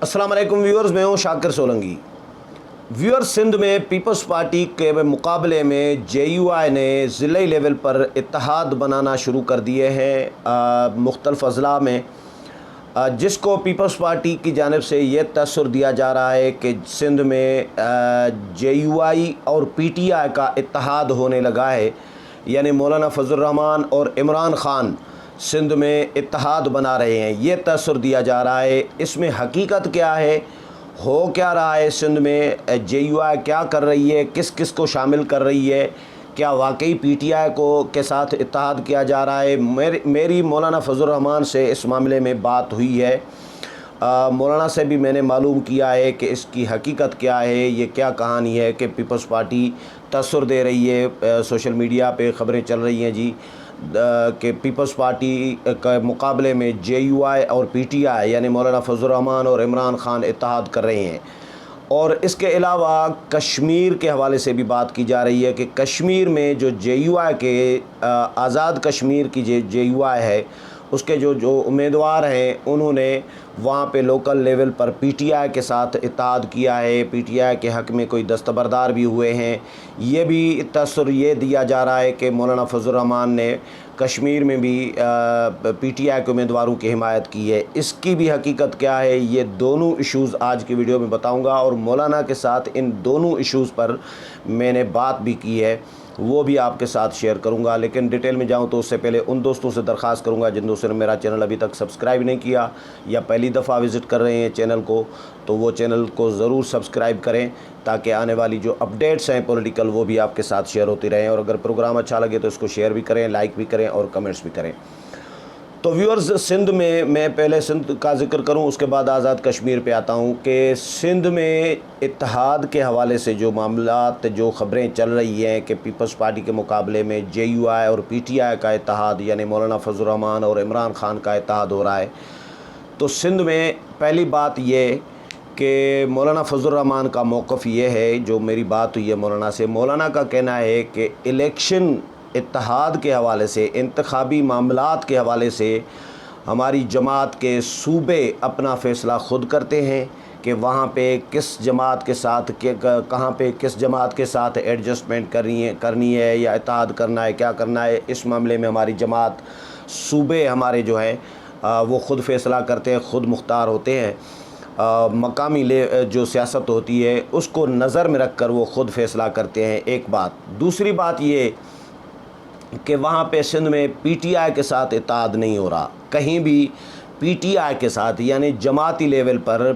अस्सलाम वालेकुम व्यूअर्स, मैं हूँ शाकिर सोलंगी। व्यूअर्स, सिंध में पीपल्स पार्टी के मुकाबले में JUI ने ज़िले लेवल पर इत्तेहाद बनाना शुरू कर दिए हैं मुख्तलिफ़ अज़ला में, जिसको पीपल्स पार्टी की जानिब से ये तसर दिया जा रहा है कि सिंध में JUI और PTI का इत्तेहाद होने लगा है। यानी मौलाना फजल रहमान और इमरान खान सिंध में इत्तेहाद बना रहे हैं, ये तसर दिया जा रहा है। इसमें हकीकत क्या है, हो क्या रहा है सिंध में, JUI क्या कर रही है, किस किस को शामिल कर रही है, क्या वाकई PTI को के साथ इत्तेहाद किया जा रहा है। मेरी मौलाना फजल रहमान से इस मामले में बात हुई है। मौलाना से भी मैंने मालूम किया है कि इसकी हकीकत क्या है, ये क्या कहानी है कि पीपल्स पार्टी तसर दे रही है, सोशल मीडिया पे ख़बरें चल रही हैं जी कि पीपल्स पार्टी के मुकाबले में JUI और PTI यानी मौलाना फजल रहमान और इमरान खान इत्तेहाद कर रहे हैं। और इसके अलावा कश्मीर के हवाले से भी बात की जा रही है कि कश्मीर में जो JUI के आज़ाद कश्मीर की JUI है, उसके जो उम्मीदवार हैं उन्होंने वहाँ पे लोकल लेवल पर PTI के साथ इत्तेहाद किया है, PTI के हक़ में कोई दस्तबरदार भी हुए हैं। ये भी तसर ये दिया जा रहा है कि मौलाना फजल रहमान ने कश्मीर में भी PTI के उम्मीदवारों की हिमायत की है। इसकी भी हकीकत क्या है, ये दोनों इश्यूज़ आज की वीडियो में बताऊँगा और मौलाना के साथ इन दोनों इश्यूज़ पर मैंने बात भी की है, वो भी आपके साथ शेयर करूंगा। लेकिन डिटेल में जाऊं तो उससे पहले उन दोस्तों से दरख्वास्त करूंगा जिन दोस्तों ने मेरा चैनल अभी तक सब्सक्राइब नहीं किया या पहली दफ़ा विज़िट कर रहे हैं चैनल को, तो वो चैनल को ज़रूर सब्सक्राइब करें ताकि आने वाली जो अपडेट्स हैं पॉलिटिकल वो भी आपके साथ शेयर होती रहें। और अगर प्रोग्राम अच्छा लगे तो इसको शेयर भी करें, लाइक भी करें और कमेंट्स भी करें। तो व्यूअर्स, सिंध में मैं पहले सिंध का ज़िक्र करूं, उसके बाद आज़ाद कश्मीर पे आता हूं कि सिंध में इत्तेहाद के हवाले से जो मामलात जो ख़बरें चल रही हैं कि पीपल्स पार्टी के मुकाबले में JUI और PTI का इत्तेहाद यानी मौलाना फजल रहमान और इमरान खान का इत्तेहाद हो रहा है। तो सिंध में पहली बात ये कि मौलाना फजल रहमान का मौक़िफ़ ये है, जो मेरी बात हुई है मौलाना से, मौलाना का कहना है कि इलेक्शन इत्तेहाद के हवाले से, इंतखाबी मामलात के हवाले से हमारी जमात के सूबे अपना फ़ैसला ख़ुद करते हैं कि वहाँ पे किस जमात के साथ कहाँ पे किस जमात के साथ एडजस्टमेंट करनी है या इत्तेहाद करना है, क्या करना है। इस मामले में हमारी जमात सूबे हमारे जो हैं वो ख़ुद फ़ैसला करते हैं, ख़ुद मुख्तार होते हैं। मकामी जो सियासत होती है उसको नज़र में रख कर वो ख़ुद फ़ैसला करते हैं, एक बात। दूसरी बात ये कि वहाँ पे सिंध में PTI के साथ इत्तेहाद नहीं हो रहा, कहीं भी PTI के साथ यानी जमाती लेवल पर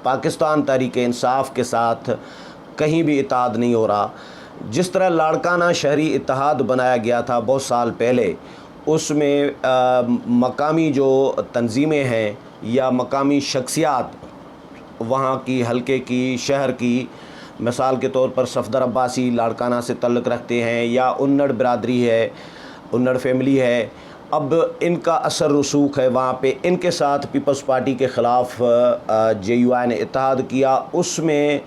पाकिस्तान तहरीक इंसाफ के साथ कहीं भी इत्तेहाद नहीं हो रहा। जिस तरह लाड़काना शहरी इत्तेहाद बनाया गया था बहुत साल पहले, उसमें मकामी जो तंजीमें हैं या मकामी शख्सियात वहाँ की हलके की, शहर की, मिसाल के तौर पर सफदर अब्बासी लाड़काना से तल्लुक़ रखते हैं या उन्नड़ बरादरी है, उन्नड़ फैमिली है, अब इनका असर रसूख है वहाँ पे। इनके साथ पीपल्स पार्टी के ख़िलाफ़ JUI ने इत्तेहाद किया, उसमें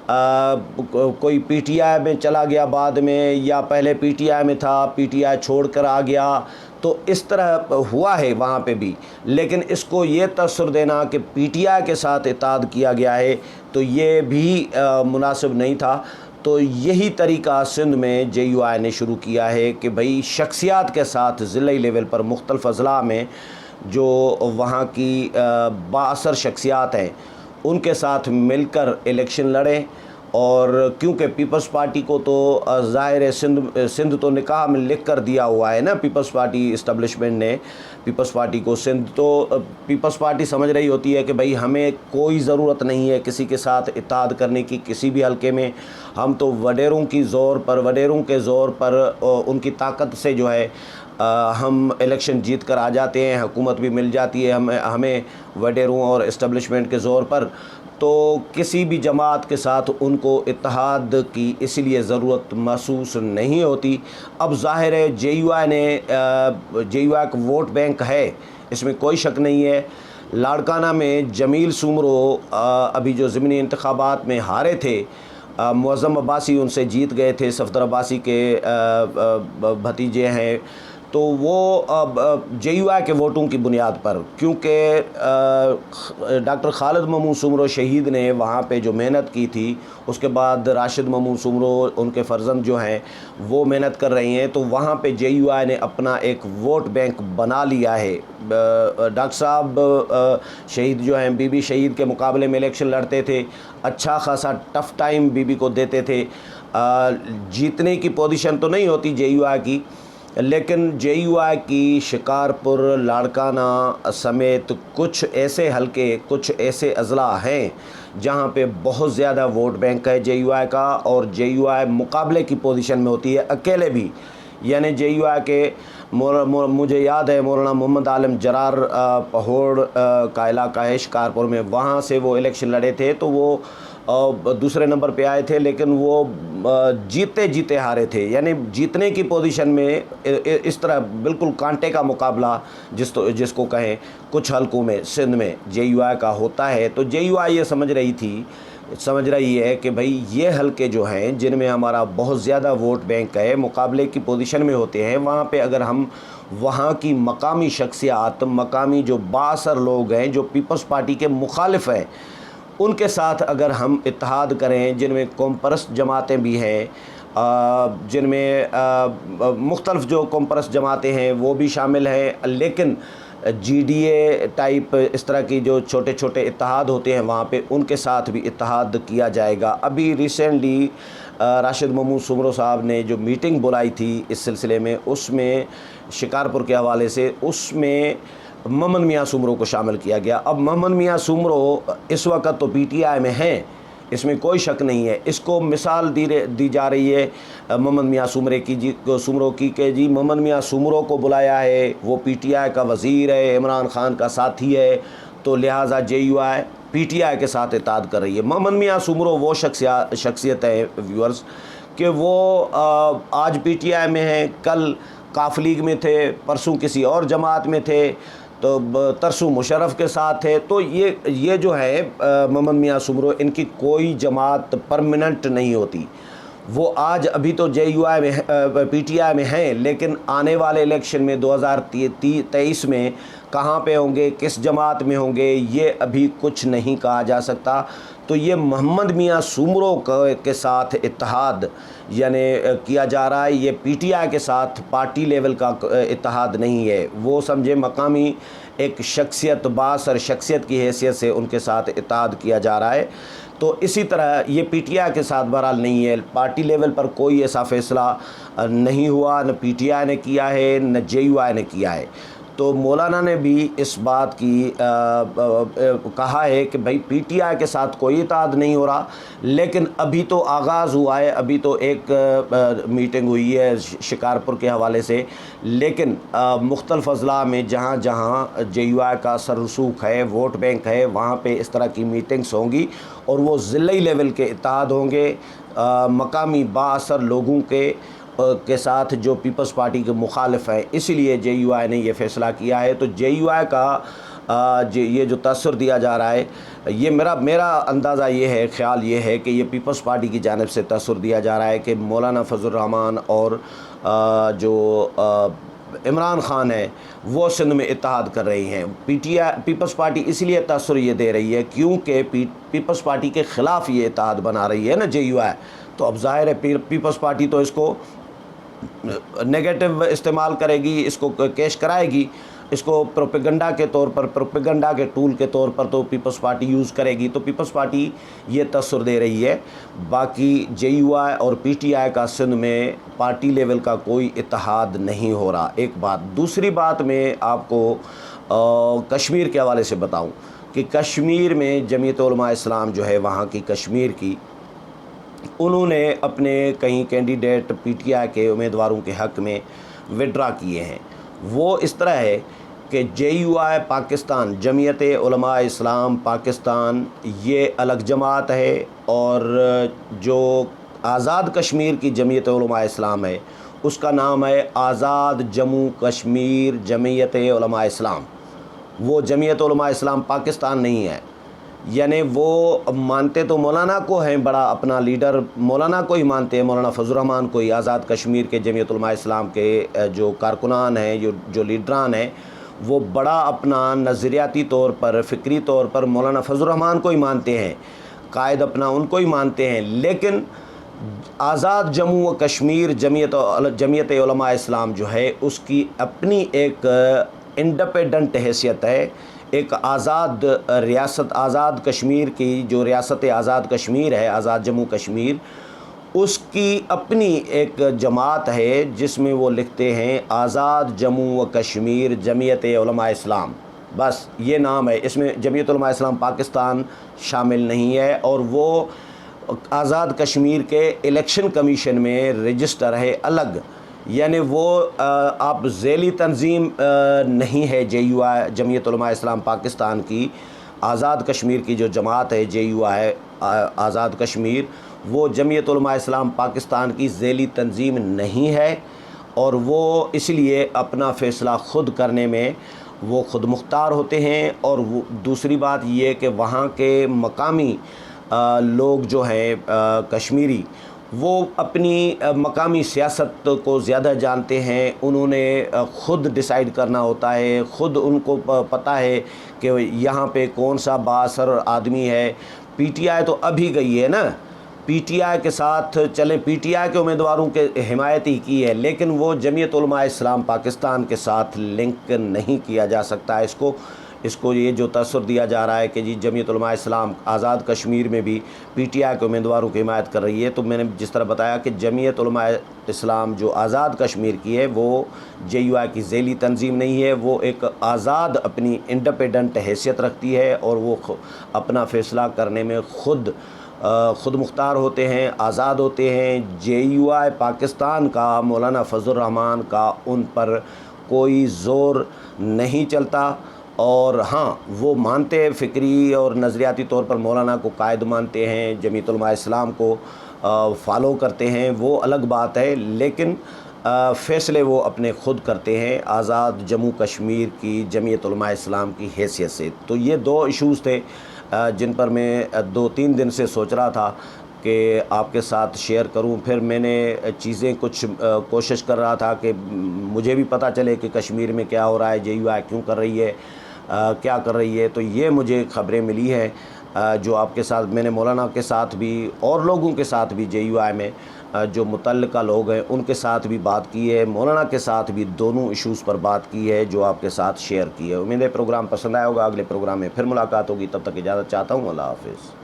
कोई PTI में चला गया बाद में या पहले PTI में था, PTI छोड़ कर आ गया, तो इस तरह हुआ है वहाँ पे भी। लेकिन इसको ये तसर देना कि PTI के साथ इत्तेहाद किया गया है तो ये भी मुनासिब नहीं था। तो यही तरीक़ा सिंध में JUI ने शुरू किया है कि भाई शख्सियात के साथ ज़िले लेवल पर मुख्तलिफ़ अज़ला में जो वहाँ की बाअसर शख्सियात हैं उनके साथ मिलकर इलेक्शन लड़ें। और क्योंकि पीपल्स पार्टी को तो ज़ाहिर है सिंध तो निकाह में लिख कर दिया हुआ है ना, पीपल्स पार्टी इस्टबलिशमेंट ने पीपल्स पार्टी को सिंध, तो पीपल्स पार्टी समझ रही होती है कि भाई हमें कोई ज़रूरत नहीं है किसी के साथ इत्तेहाद करने की किसी भी हलके में। हम तो वडेरों के ज़ोर पर उनकी ताकत से जो है हम इलेक्शन जीत कर आ जाते हैं, हुकूमत भी मिल जाती है हमें वडेरों और इस्टबलिशमेंट के ज़ोर पर। तो किसी भी जमात के साथ उनको इत्तेहाद की इसलिए ज़रूरत महसूस नहीं होती। अब ज़ाहिर है JUI का वोट बैंक है, इसमें कोई शक नहीं है। लाड़काना में जमील सुमरो अभी जो ज़मीनी इंतखाबात में हारे थे, मुअज़्ज़म अब्बासी उनसे जीत गए थे, सफदर अब्बासी के भतीजे हैं, تو وہ JUI کے ووٹوں کی بنیاد پر، کیونکہ ڈاکٹر خالد مامون سومرو شہید نے وہاں پہ جو محنت کی تھی، اس کے بعد راشد مامون سومرو ان کے فرزند جو ہیں وہ محنت کر رہے ہیں، تو وہاں پہ JUI نے اپنا ایک ووٹ بینک بنا لیا ہے۔ ڈاکٹر صاحب شہید جو ہیں بی بی شہید کے مقابلے میں الیکشن لڑتے تھے، اچھا خاصا ٹف ٹائم بی بی کو دیتے تھے، جیتنے کی پوزیشن تو نہیں ہوتی JUI کی، لیکن JUI کی شکارپور، لاڑکانہ سمیت کچھ ایسے حلقے، کچھ ایسے اضلاع ہیں جہاں پہ بہت زیادہ ووٹ بینک ہے JUI کا، اور JUI مقابلے کی پوزیشن میں ہوتی ہے اکیلے بھی۔ یعنی JUI کے مجھے یاد ہے مولانا محمد عالم جرار پہوڑ کا علاقہ ہے شکارپور میں، وہاں سے وہ الیکشن لڑے تھے تو وہ دوسرے نمبر پہ آئے تھے، لیکن وہ جیتے جیتے ہارے تھے۔ یعنی جیتنے کی پوزیشن میں اس طرح بالکل کانٹے کا مقابلہ جس کو کہیں کچھ حلقوں میں سندھ میں JUI کا ہوتا ہے، تو JUI یہ سمجھ رہی ہے کہ بھئی یہ حلقے جو ہیں جن میں ہمارا بہت زیادہ ووٹ بینک ہے، مقابلے کی پوزیشن میں ہوتے ہیں، وہاں پہ اگر ہم وہاں کی مقامی شخصیات، مقامی جو بااثر لوگ ہیں جو پیپلز پارٹی کے مخالف ہیں، ان کے ساتھ اگر ہم اتحاد کریں، جن میں قوم پرست جماعتیں بھی ہیں، جن میں مختلف جو قوم پرست جماعتیں ہیں وہ بھی شامل ہیں، لیکن GDA ٹائپ اس طرح کی جو چھوٹے چھوٹے اتحاد ہوتے ہیں وہاں پہ ان کے ساتھ بھی اتحاد کیا جائے گا۔ ابھی ریسنٹلی راشد مامون سومرو صاحب نے جو میٹنگ بلائی تھی اس سلسلے میں، اس میں شکارپور کے حوالے سے، اس میں محمد میاں سومرو کو شامل کیا گیا۔ اب محمد میاں سومرو اس وقت تو PTI میں ہیں، اس میں کوئی شک نہیں ہے، اس کو مثال دی جا رہی ہے محمد میاں سومرو کی کہ جی محمد میاں سومرو کو بلایا ہے، وہ PTI کا وزیر ہے، عمران خان کا ساتھی ہے، تو لہٰذا JUI PTI کے ساتھ اتحاد کر رہی ہے۔ محمد میاں سومرو وہ شخصیت ہے ویورز کہ وہ آج PTI میں ہیں، کل کاف لیگ میں تھے، پرسوں کسی اور جماعت میں تھے، تو ترسو مشرف کے ساتھ تھے، تو یہ جو ہے محمد میاں سومرو، ان کی کوئی جماعت پرماننٹ نہیں ہوتی۔ وہ آج ابھی تو JUI میں PTI میں ہیں، لیکن آنے والے الیکشن میں 2023 میں کہاں پہ ہوں گے، کس جماعت میں ہوں گے، یہ ابھی کچھ نہیں کہا جا سکتا۔ تو یہ محمد میاں سومرو کے ساتھ اتحاد یعنی کیا جا رہا ہے، یہ PTI کے ساتھ پارٹی لیول کا اتحاد نہیں ہے، وہ سمجھے مقامی ایک شخصیت، بااثر شخصیت کی حیثیت سے ان کے ساتھ اتحاد کیا جا رہا ہے۔ تو اسی طرح یہ PTI کے ساتھ بہرحال نہیں ہے، پارٹی لیول پر کوئی ایسا فیصلہ نہیں ہوا، نہ PTI نے کیا ہے نہ JUI نے کیا ہے۔ تو مولانا نے بھی اس بات کی کہا ہے کہ بھائی PTI کے ساتھ کوئی اتحاد نہیں ہو رہا، لیکن ابھی تو آغاز ہوا ہے، ابھی تو ایک میٹنگ ہوئی ہے شکارپور کے حوالے سے، لیکن مختلف اضلاع میں جہاں جہاں JUI کا سر رسوخ ہے، ووٹ بینک ہے، وہاں پہ اس طرح کی میٹنگز ہوں گی، اور وہ ضلعی لیول کے اتحاد ہوں گے مقامی بااثر لوگوں کے ساتھ جو پیپلز پارٹی کے مخالف ہیں۔ اسی لیے JUI نے یہ فیصلہ کیا ہے۔ تو JUI کا یہ جو تاثر دیا جا رہا ہے، یہ میرا اندازہ یہ ہے، خیال یہ ہے کہ یہ پیپلز پارٹی کی جانب سے تاثر دیا جا رہا ہے کہ مولانا فضل الرحمان اور جو عمران خان ہے وہ سندھ میں اتحاد کر رہی ہیں۔ پیپلز پارٹی اس لیے تاثر یہ دے رہی ہے کیونکہ پیپلز پارٹی کے خلاف یہ اتحاد بنا رہی ہے نا JUI، تو اب ظاہر ہے پیپلز پارٹی تو اس کو نیگیٹو استعمال کرے گی، اس کو کیش کرائے گی، اس کو پروپیگنڈا کے طور پر، پروپیگنڈا کے ٹول کے طور پر تو پیپلز پارٹی یوز کرے گی، تو پیپلز پارٹی یہ تاثر دے رہی ہے۔ باقی JUI اور PTI کا سندھ میں پارٹی لیول کا کوئی اتحاد نہیں ہو رہا، ایک بات۔ دوسری بات میں آپ کو کشمیر کے حوالے سے بتاؤں کہ کشمیر میں جمعیت علماء اسلام جو ہے وہاں کی کشمیر کی، انہوں نے اپنے کئی کینڈیڈیٹ PTI کے امیدواروں کے حق میں وڈرا کیے ہیں۔ وہ اس طرح ہے کہ JUI پاکستان، جمعیت علماء اسلام پاکستان، یہ الگ جماعت ہے، اور جو آزاد کشمیر کی جمعیت علماء اسلام ہے اس کا نام ہے آزاد جموں کشمیر جمعیت علماء اسلام۔ وہ جمعیت علماء اسلام پاکستان نہیں ہے، यानी वो मानते तो मौलाना को हैं, बड़ा अपना लीडर मौलाना को ही मानते हैं, मौलाना फजल रहमान को ही। आज़ाद कश्मीर के जमीयत उलमा इस्लाम के जो कारकुनान हैं, जो लीडरान हैं, वो बड़ा अपना नज़रियाती तौर पर, फ़िक्री तौर पर मौलाना फजल रहमान को ही मानते हैं, कायद अपना उनको ही मानते हैं। लेकिन आज़ाद जम्मू व कश्मीर जमीयत उलमा इस्लाम जो है, उसकी अपनी एक इंडिपेंडेंट हैसियत है। एक आज़ाद रियासत, आज़ाद कश्मीर की जो रियासत आज़ाद कश्मीर है, आज़ाद जम्मू कश्मीर, उसकी अपनी एक जमात है जिसमें वो लिखते हैं आज़ाद जम्मू व कश्मीर जमीयत उलमा इस्लाम। बस ये नाम है, इसमें जमीयत उलमा इस्लाम पाकिस्तान शामिल नहीं है। और वो आज़ाद कश्मीर के इलेक्शन कमीशन में रजिस्टर है अलग, यानी वो आप ज़ैली तंजीम नहीं है JUI जमीयत उलमा इस्लाम पाकिस्तान की। आज़ाद कश्मीर की जो जमात है JUI आज़ाद कश्मीर, वो जमीयत उलमा इस्लाम पाकिस्तान की ज़ैली तंजीम नहीं है, और वो इसलिए अपना फ़ैसला ख़ुद करने में वो ख़ुद मुख्तार होते हैं। और वो दूसरी बात ये कि वहाँ के मकामी लोग जो हैं कश्मीरी, वो अपनी मकामी सियासत को ज़्यादा जानते हैं। उन्होंने ख़ुद डिसाइड करना होता है, ख़ुद उनको पता है कि यहाँ पे कौन सा बाअसर आदमी है। PTI तो अभी गई है ना, PTI के साथ चलें, PTI के उम्मीदवारों के हिमायत ही की है, लेकिन वो जमीयत उलमा इस्लाम पाकिस्तान के साथ लिंक नहीं किया जा सकता है। इसको ये जो तसव्वुर दिया जा रहा है कि जी जमीयत उलमा इस्लाम आज़ाद कश्मीर में भी PTI के उम्मीदवारों की हिमायत कर रही है, तो मैंने जिस तरह बताया कि जमीयत उलमा इस्लाम जो आज़ाद कश्मीर की है, वो JUI की ज़ैली तंजीम नहीं है। वो एक आज़ाद अपनी इंडिपेंडेंट हैसियत रखती है, और वो अपना फ़ैसला करने में ख़ुद मुख्तार होते हैं, आज़ाद होते हैं। JUI पाकिस्तान का, मौलाना फजल रहमान का उन पर कोई ज़ोर नहीं चलता। और हाँ, वो मानते हैं, फ़िक्री और नज़रियाती तौर पर मौलाना को कायद मानते हैं, जमीयत उलमा इस्लाम को फॉलो करते हैं, वो अलग बात है। लेकिन फ़ैसले वो अपने ख़ुद करते हैं आज़ाद जम्मू कश्मीर की जमीयत उलमा इस्लाम की हैसियत से। तो ये दो इशूज़ थे जिन पर मैं 2-3 दिन से सोच रहा था कि आपके साथ शेयर करूं। फिर मैंने चीज़ें कुछ कोशिश कर रहा था कि मुझे भी पता चले कि कश्मीर में क्या हो रहा है, JUI क्यों कर रही है, क्या कर रही है। तो ये मुझे ख़बरें मिली हैं जो आपके साथ, मैंने मौलाना के साथ भी और लोगों के साथ भी JUI में जो मुतल्लिका लोग हैं उनके साथ भी बात की है, मौलाना के साथ भी दोनों इश्यूज़ पर बात की है जो आपके साथ शेयर की है। उम्मीद है प्रोग्राम पसंद आया होगा। अगले प्रोग्राम में फिर मुलाकात होगी, तब तक इजाज़त चाहता हूँ। अल्लाह हाफ़िज़।